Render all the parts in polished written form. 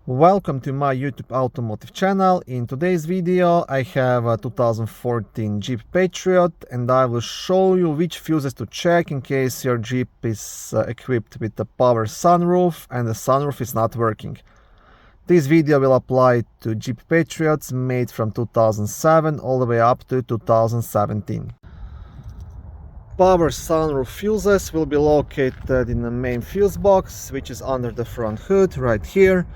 Welcome to my YouTube automotive channel. In today's video I have a 2014 Jeep Patriot and I will show you which fuses to check in case your Jeep is equipped with a power sunroof and the sunroof is not working. This video will apply to Jeep Patriots made from 2007 all the way up to 2017. Power sunroof fuses will be located in the main fuse box, which is under the front hood right here.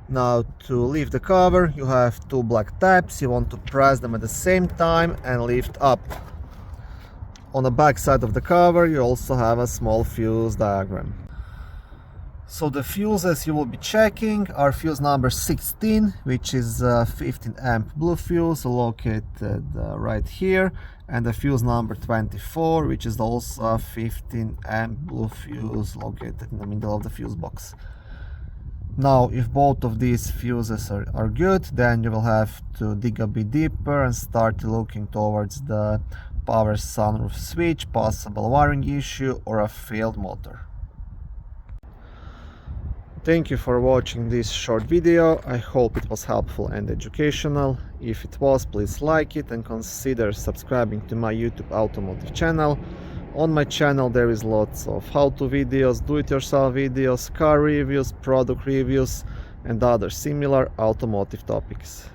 Now, to lift the cover, you have two black tabs. You want to press them at the same time and lift up. On the back side of the cover, you also have a small fuse diagram. So the fuses you will be checking are fuse number 16, which is a 15 amp blue fuse located right here, and the fuse number 24, which is also a 15 amp blue fuse located in the middle of the fuse box. Now, if both of these fuses are good, then you will have to dig a bit deeper and start looking towards the power sunroof switch, possible wiring issue or a failed motor. Thank you for watching this short video. I hope it was helpful and educational. If it was, please like it and consider subscribing to my YouTube automotive channel. On my channel there is lots of how-to videos, do-it-yourself videos, car reviews, product reviews and other similar automotive topics.